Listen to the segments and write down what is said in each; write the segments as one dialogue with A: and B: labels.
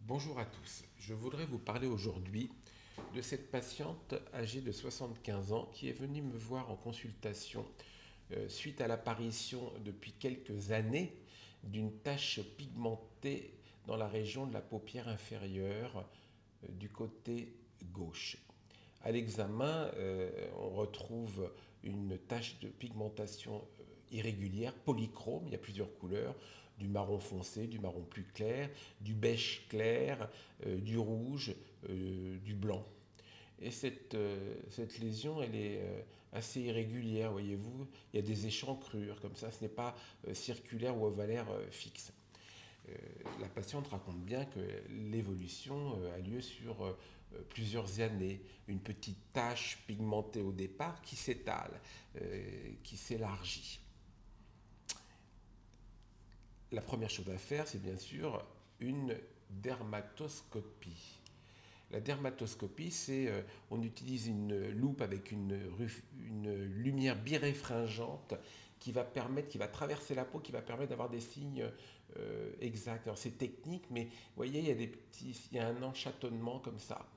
A: Bonjour à tous. Je voudrais vous parler aujourd'hui de cette patiente âgée de 75 ans qui est venue me voir en consultation suite à l'apparition depuis quelques années d'une tache pigmentée dans la région de la paupière inférieure du côté gauche. À l'examen, on retrouve une tache de pigmentation irrégulière, polychrome, il y a plusieurs couleurs, du marron foncé, du marron plus clair, du beige clair, du rouge, du blanc. Et cette lésion, elle est assez irrégulière, voyez-vous. Il y a des échancrures comme ça, ce n'est pas circulaire ou ovalaire fixe. La patiente raconte bien que l'évolution a lieu sur plusieurs années. Une petite tache pigmentée au départ qui s'étale, qui s'élargit. La première chose à faire, c'est bien sûr une dermatoscopie. La dermatoscopie, c'est on utilise une loupe avec une lumière biréfringente qui va permettre, qui va traverser la peau, qui va permettre d'avoir des signes exacts. Alors c'est technique, mais vous voyez, il y a un enchattonnement comme ça.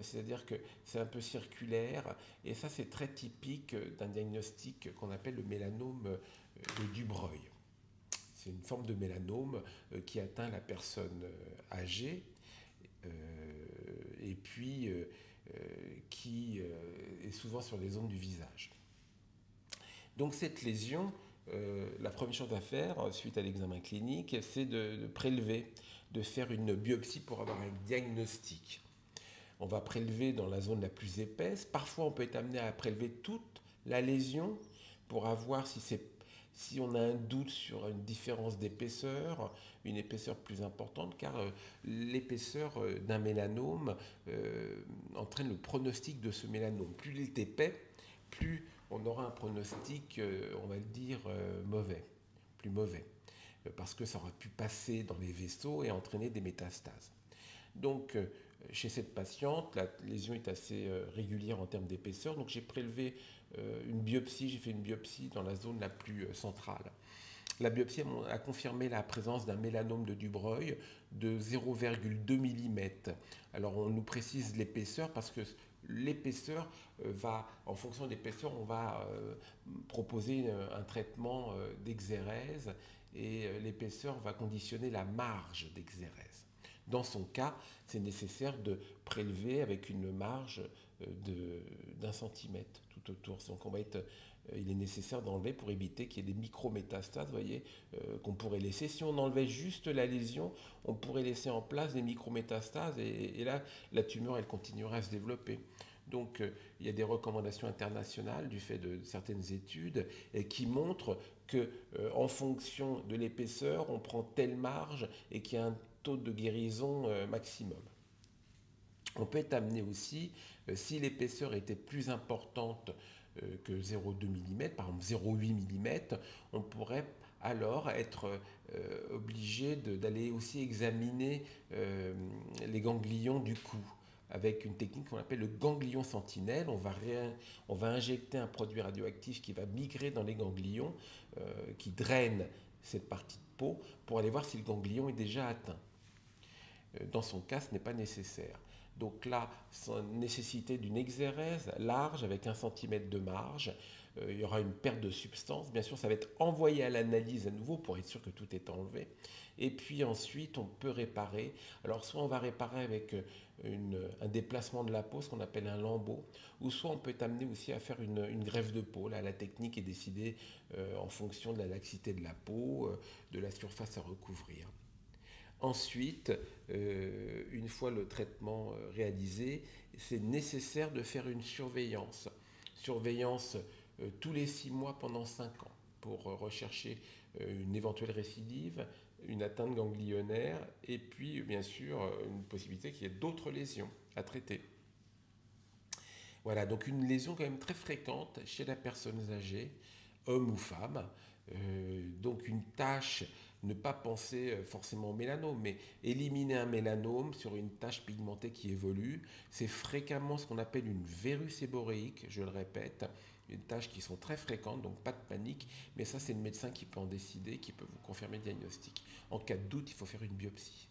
A: C'est-à-dire que c'est un peu circulaire, et ça c'est très typique d'un diagnostic qu'on appelle le mélanome de Dubreuil. C'est une forme de mélanome qui atteint la personne âgée et puis qui est souvent sur les zones du visage. Donc cette lésion, la première chose à faire suite à l'examen clinique, c'est de prélever, de faire une biopsie pour avoir un diagnostic. On va prélever dans la zone la plus épaisse. Parfois, on peut être amené à prélever toute la lésion pour avoir si on a un doute sur une différence d'épaisseur, une épaisseur plus importante, car l'épaisseur d'un mélanome entraîne le pronostic de ce mélanome. Plus il est épais, plus on aura un pronostic, on va le dire, mauvais, plus mauvais, parce que ça aurait pu passer dans les vaisseaux et entraîner des métastases. Donc, chez cette patiente, la lésion est assez régulière en termes d'épaisseur. Donc, j'ai prélevé une biopsie, j'ai fait une biopsie dans la zone la plus centrale. La biopsie a confirmé la présence d'un mélanome de Dubreuil de 0,2 mm. Alors, on nous précise l'épaisseur parce que l'épaisseur en fonction de l'épaisseur, on va proposer un traitement d'exérèse et l'épaisseur va conditionner la marge d'exérèse. Dans son cas, c'est nécessaire de prélever avec une marge d'1 centimètre tout autour. Donc il est nécessaire d'enlever pour éviter qu'il y ait des micrométastases, vous voyez, qu'on pourrait laisser. Si on enlevait juste la lésion, on pourrait laisser en place des micrométastases et là, la tumeur, elle continuerait à se développer. Donc, il y a des recommandations internationales du fait de certaines études qui montrent que, en fonction de l'épaisseur, on prend telle marge et qu'il y a un taux de guérison maximum. On peut être amené aussi, si l'épaisseur était plus importante que 0,2 mm, par exemple 0,8 mm, on pourrait alors être obligé d'aller aussi examiner les ganglions du cou avec une technique qu'on appelle le ganglion sentinelle. On va injecter un produit radioactif qui va migrer dans les ganglions, qui draine cette partie de peau, pour aller voir si le ganglion est déjà atteint. Dans son cas, ce n'est pas nécessaire. Donc là, sans nécessité d'une exérèse large avec 1 cm de marge, il y aura une perte de substance. Bien sûr, ça va être envoyé à l'analyse à nouveau pour être sûr que tout est enlevé. Et puis ensuite, on peut réparer. Alors soit on va réparer avec un déplacement de la peau, ce qu'on appelle un lambeau, ou soit on peut être amené aussi à faire une greffe de peau. Là, la technique est décidée en fonction de la laxité de la peau, de la surface à recouvrir. Ensuite, une fois le traitement réalisé, c'est nécessaire de faire une surveillance. Surveillance tous les 6 mois pendant 5 ans pour rechercher une éventuelle récidive, une atteinte ganglionnaire et puis bien sûr une possibilité qu'il y ait d'autres lésions à traiter. Voilà, donc une lésion quand même très fréquente chez la personne âgée, homme ou femme. Donc une tâche, ne pas penser forcément au mélanome, mais éliminer un mélanome sur une tache pigmentée qui évolue, c'est fréquemment ce qu'on appelle une verrue séboréique, je le répète, une tâche qui sont très fréquentes, donc pas de panique, mais ça c'est le médecin qui peut en décider, qui peut vous confirmer le diagnostic. En cas de doute, il faut faire une biopsie.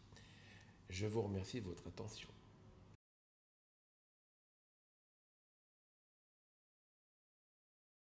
A: Je vous remercie de votre attention.